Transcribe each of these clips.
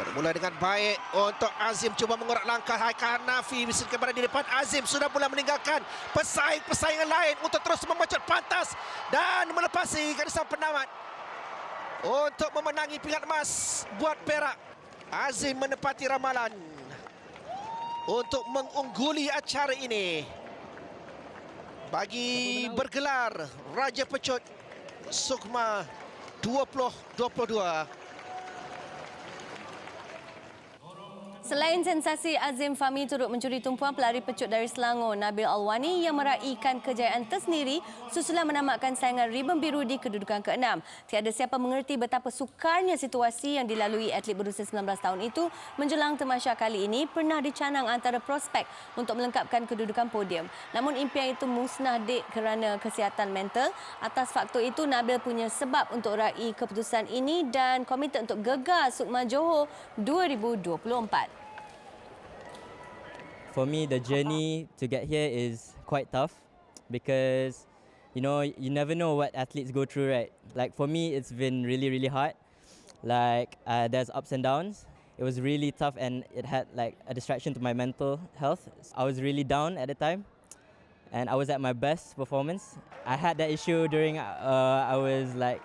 Bermula dengan baik untuk Azim cuba mengorak langkah. Haikal Hanafi bisa berada di depan. Azim sudah mula meninggalkan pesaing-pesaingan lain untuk terus memecot pantas dan melepasi garisan penamat untuk memenangi pingat emas buat Perak. Azim menepati ramalan untuk mengungguli acara ini bagi bergelar Raja Pecut Sukma 2022. Selain sensasi, Azim Fahmi turut mencuri tumpuan pelari pecut dari Selangor Nabil Alwani yang meraihkan kejayaan tersendiri susulan menamatkan saingan ribbon biru di kedudukan ke-6. Tiada siapa mengerti betapa sukarnya situasi yang dilalui atlet berusia 19 tahun itu menjelang tamasya kali ini pernah dicanang antara prospek untuk melengkapkan kedudukan podium. Namun impian itu musnah kerana kesihatan mental. Atas faktor itu, Nabil punya sebab untuk raih keputusan ini dan komited untuk gegar Sukma Johor 2024. For me, the journey to get here is quite tough because, you never know what athletes go through, right? Like for me, it's been really, really hard. Like there's ups and downs. It was really tough and it had like a distraction to my mental health. I was really down at the time and I was at my best performance. I had that issue during I was like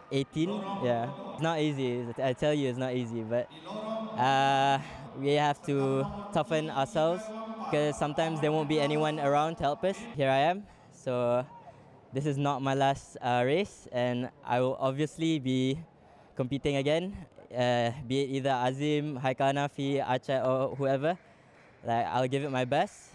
18. Yeah, it's not easy. I tell you, it's not easy, but we have to toughen ourselves because sometimes there won't be anyone around to help us. Here I am. So this is not my last race and I will obviously be competing again, be it either Azim, Haikal Hanafi, Aceh or whoever. Like, I'll give it my best.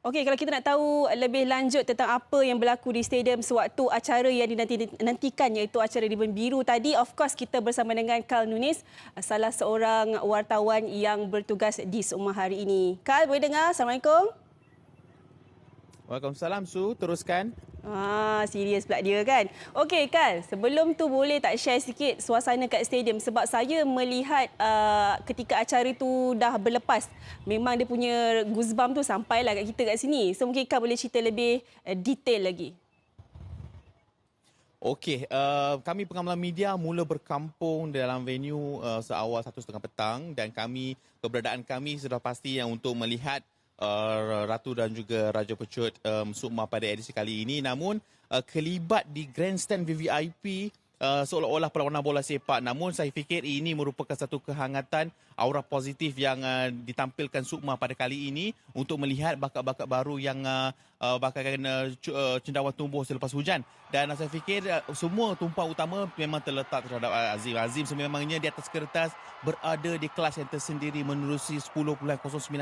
Okey, kalau kita nak tahu lebih lanjut tentang apa yang berlaku di stadium sewaktu acara yang dinantikan iaitu acara Ribbon Biru tadi, of course kita bersama dengan Karl Nunis, salah seorang wartawan yang bertugas di Sukma hari ini. Karl, boleh dengar? Assalamualaikum. Waalaikumsalam, Su. Teruskan. Serius pula dia kan. Okey, Karl, sebelum tu boleh tak share sikit suasana kat stadium sebab saya melihat ketika acara tu dah berlepas, memang dia punya goosebump tu sampailah kat kita kat sini. So mungkin Karl boleh cerita lebih detail lagi. Okey, kami pengambilan media mula berkampung dalam venue seawal 1:30 petang dan keberadaan kami sudah pasti yang untuk melihat Ratu dan juga Raja Pecut Sukma pada edisi kali ini. Namun kelibat di grandstand VVIP seolah-olah perlawanan bola sepak. Namun saya fikir ini merupakan satu kehangatan, aura positif yang ditampilkan Sukma pada kali ini untuk melihat bakat-bakat baru yang bakal cendawan tumbuh selepas hujan. Dan saya fikir semua tumpuan utama memang terletak terhadap Azim. Azim sememangnya di atas kertas berada di kelas yang tersendiri menerusi 10.09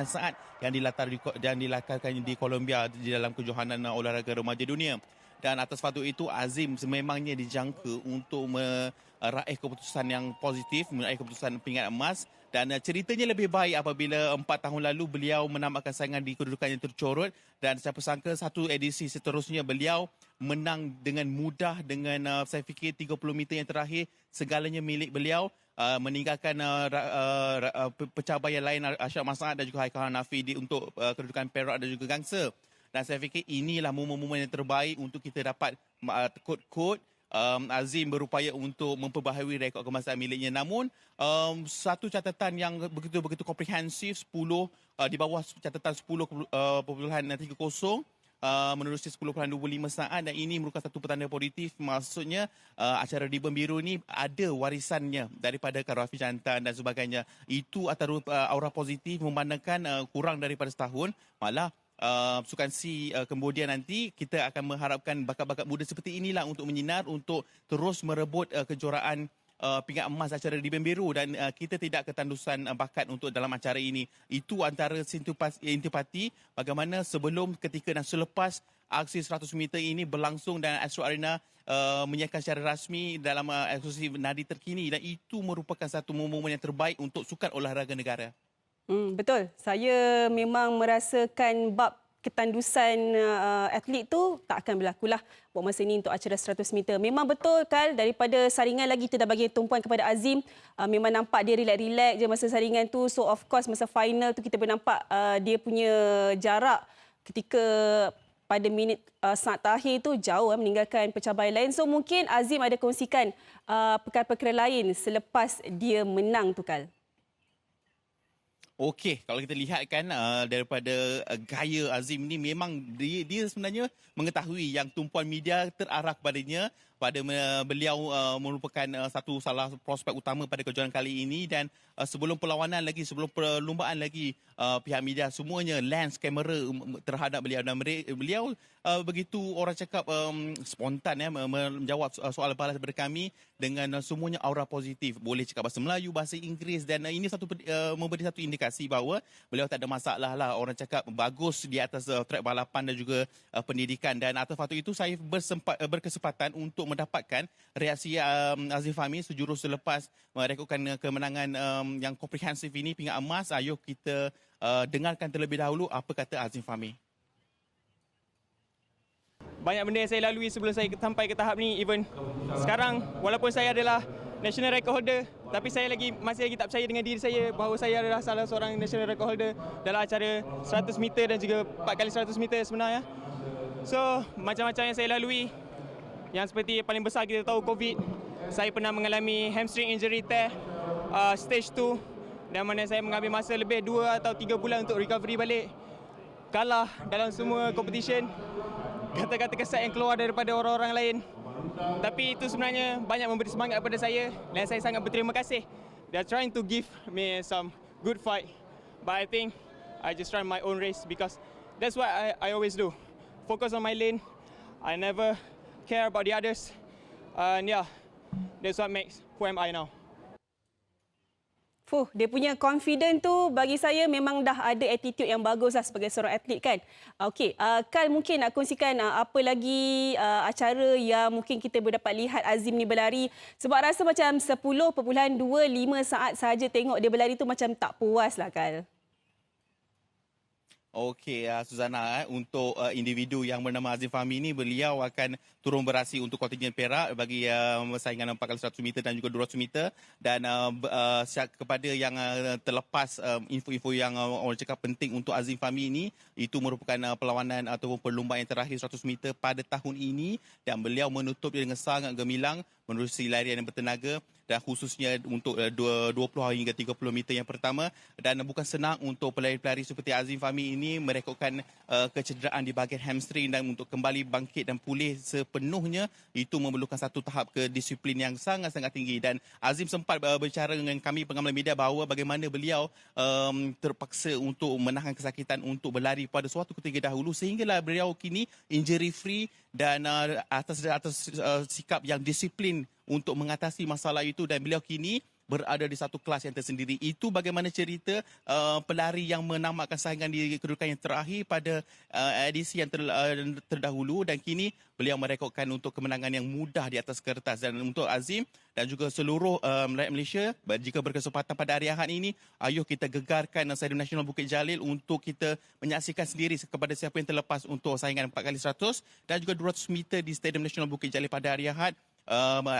saat yang dilakarkan di Colombia di dalam kejohanan olahraga remaja dunia. Dan atas faktor itu, Azim sememangnya dijangka untuk meraih keputusan yang positif, meraih keputusan pingat emas. Dan ceritanya lebih baik apabila 4 tahun lalu beliau menamatkan saingan di kedudukan yang tercorot. Dan siapa sangka satu edisi seterusnya beliau menang dengan mudah dengan saya fikir 30 meter yang terakhir segalanya milik beliau. Meninggalkan pencapaian lain Arsyad Mas'ad dan juga Haikal Hanafi untuk kedudukan perak dan juga gangsa. Dan saya fikir inilah momen-momen yang terbaik untuk kita dapat kod-kod Azim berupaya untuk memperbaharui rekod keemasan miliknya. Namun satu catatan yang begitu komprehensif, 10 di bawah catatan 10.30 menerusi 10.25 saat, dan ini merupakan satu petanda positif. Maksudnya acara Ribbon Biru ni ada warisannya daripada Karafi Jantan dan sebagainya. Itu antara aura positif memandangkan kurang daripada setahun. Malah Sukan C kemudian nanti kita akan mengharapkan bakat-bakat muda seperti inilah untuk menyinar, untuk terus merebut kejuaraan pingat emas acara Ribbon Biru, dan kita tidak ketandusan bakat untuk dalam acara ini. Itu antara intipati bagaimana sebelum, ketika dan selepas aksi 100 meter ini berlangsung dan Astro Arena menyiarkan secara rasmi dalam eksklusif nadi terkini, dan itu merupakan satu momen yang terbaik untuk sukan olahraga negara. Betul. Saya memang merasakan bab ketandusan atlet tu tak akan berlakulah buat masa ini untuk acara 100 meter. Memang betul kan, daripada saringan lagi kita dah bagi tumpuan kepada Azim. Memang nampak dia relax-relax je masa saringan tu. So of course masa final tu kita boleh nampak dia punya jarak ketika pada minit saat terakhir itu jauh meninggalkan pencapaian lain. So mungkin Azim ada kongsikan perkara-perkara lain selepas dia menang tu, Kal. Okey, kalau kita lihat kan daripada gaya Azim ni memang dia sebenarnya mengetahui yang tumpuan media terarah kepadanya pada beliau merupakan satu salah prospek utama pada kejuaraan kali ini dan sebelum perlawanan lagi, sebelum perlumbaan lagi pihak media semuanya lens kamera terhadap beliau dan beliau begitu orang cakap spontan menjawab soal balas daripada kami dengan semuanya aura positif. Boleh cakap bahasa Melayu, bahasa Inggeris dan ini memberi satu indikasi bahawa beliau tak ada masalah lah. Orang cakap bagus di atas trek balapan dan juga pendidikan dan atas faktor itu saya berkesempatan untuk mendapatkan reaksi Azim Fahmi sejurus selepas merekodkan kemenangan yang komprehensif ini pingat emas. Ayuh kita dengarkan terlebih dahulu apa kata Azim Fahmi. Banyak benda yang saya lalui sebelum saya sampai ke tahap ni. Even sekarang walaupun saya adalah national record holder, tapi saya masih lagi tak percaya dengan diri saya bahawa saya adalah salah seorang national record holder dalam acara 100 meter dan juga 4x100 meter sebenarnya. So macam-macam yang saya lalui, yang seperti paling besar kita tahu COVID. Saya pernah mengalami hamstring injury tear stage 2 dan mana saya mengambil masa lebih 2 atau 3 bulan untuk recovery balik. Kalah dalam semua competition. Kata-kata kesat yang keluar daripada orang-orang lain. Tapi itu sebenarnya banyak memberi semangat kepada saya dan saya sangat berterima kasih. They are trying to give me some good fight. But I think I just run my own race because that's what I always do. Focus on my lane. I never care about the others. And yeah, that's what makes who am I now. Dia punya confident tu bagi saya memang dah ada attitude yang bagus lah sebagai seorang atlet kan. Okey, Kal mungkin nak kongsikan apa lagi acara yang mungkin kita boleh dapat lihat Azim ni berlari. Sebab rasa macam 10.25 saat saja tengok dia berlari tu macam tak puas lah, Kal. Okey, Suzana, untuk individu yang bernama Azim Fahmi ini, beliau akan turun beraksi untuk kontingen Perak bagi persaingan 4x100 meter dan juga 200 meter. Dan kepada yang terlepas info-info yang orang cakap penting untuk Azim Fahmi ini, itu merupakan perlawanan ataupun perlumbaan yang terakhir 100 meter pada tahun ini dan beliau menutup dengan sangat gemilang menerusi larian yang bertenaga dan khususnya untuk 20 hingga 30 meter yang pertama. Dan bukan senang untuk pelari-pelari seperti Azim Fahmi ini merekodkan kecederaan di bahagian hamstring dan untuk kembali bangkit dan pulih sepenuhnya itu memerlukan satu tahap kedisiplin yang sangat-sangat tinggi. Dan Azim sempat berbicara dengan kami pengamal media bahawa bagaimana beliau terpaksa untuk menahan kesakitan untuk berlari pada suatu ketika dahulu sehinggalah beliau kini injury free dan atas sikap yang disiplin untuk mengatasi masalah itu dan beliau kini berada di satu kelas yang tersendiri. Itu bagaimana cerita pelari yang menamatkan saingan di kedudukan yang terakhir pada edisi yang terdahulu dan kini beliau merekodkan untuk kemenangan yang mudah di atas kertas. Dan untuk Azim dan juga seluruh rakyat Malaysia, jika berkesempatan pada hari Ahad ini, ayuh kita gegarkan Stadium Nasional Bukit Jalil untuk kita menyaksikan sendiri kepada siapa yang terlepas untuk saingan 4x100 dan juga 200 meter di Stadium Nasional Bukit Jalil pada hari Ahad.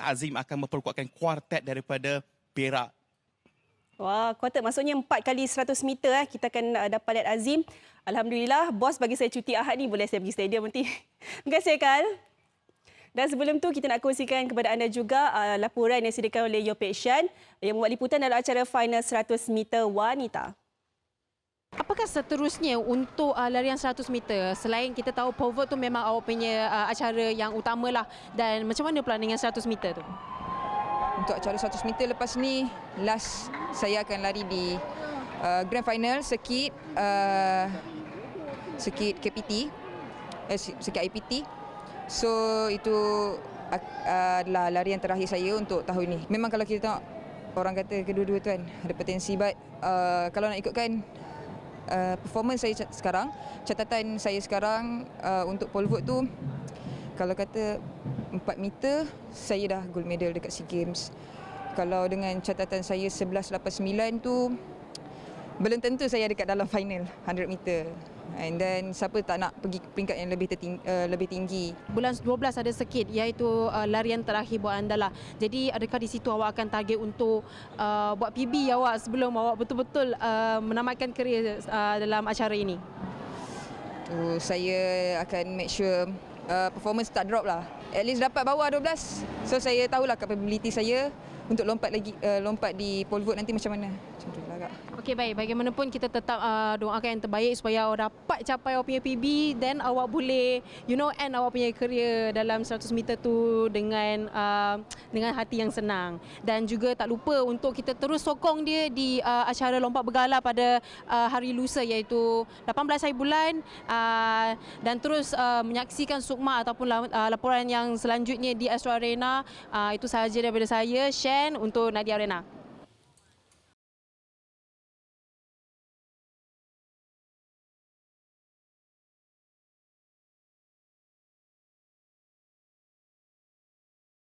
Azim akan memperkuatkan kuartet daripada Perak. Wah, kuartet maksudnya 4x100 meter kita akan dapat lihat Azim. Alhamdulillah, bos bagi saya cuti Ahad ni, boleh saya pergi stadium nanti. Terima kasih, Kal. Dan sebelum tu kita nak kongsikan kepada anda juga laporan yang disediakan oleh Yopek Shan yang membuat liputan dalam acara final 100 meter wanita. Apakah seterusnya untuk larian 100 meter? Selain kita tahu pivot tu memang awak punya acara yang utamalah, dan macam mana pula dengan 100 meter tu? Untuk acara 100 meter lepas ni, last saya akan lari di grand final sirkuit KPT, sirkuit IPT. So itu adalah larian terakhir saya untuk tahun ni. Memang kalau kita tengok, orang kata kedua-dua tu kan ada potensi, but kalau nak ikutkan performance saya sekarang, catatan saya sekarang untuk pole vault tu, kalau kata 4 meter, saya dah gold medal dekat SEA Games. Kalau dengan catatan saya 11.89 tu, belum tentu saya dekat dalam final 100 meter. And then siapa tak nak pergi peringkat yang lebih tinggi. Bulan 12 ada sikit iaitu larian terakhir buat anda lah. Jadi adakah di situ awak akan target untuk buat PB awak sebelum awak betul-betul menamatkan kerjaya dalam acara ini? So saya akan make sure performance tak drop lah. At least dapat bawah 12. So saya tahulah capability saya untuk lompat di pole vault nanti macam mana. Macam tu lah Kak. Okey, baik. Bagaimanapun kita tetap doakan yang terbaik supaya awak dapat capai awak punya PB, then awak boleh end awak punya career dalam 100 meter tu dengan hati yang senang. Dan juga tak lupa untuk kita terus sokong dia di acara lompat bergala pada hari lusa iaitu 18 hari bulan, dan terus menyaksikan sukma ataupun laporan yang selanjutnya di Astro Arena. Itu sahaja daripada saya, Shen, untuk Nadia Arena.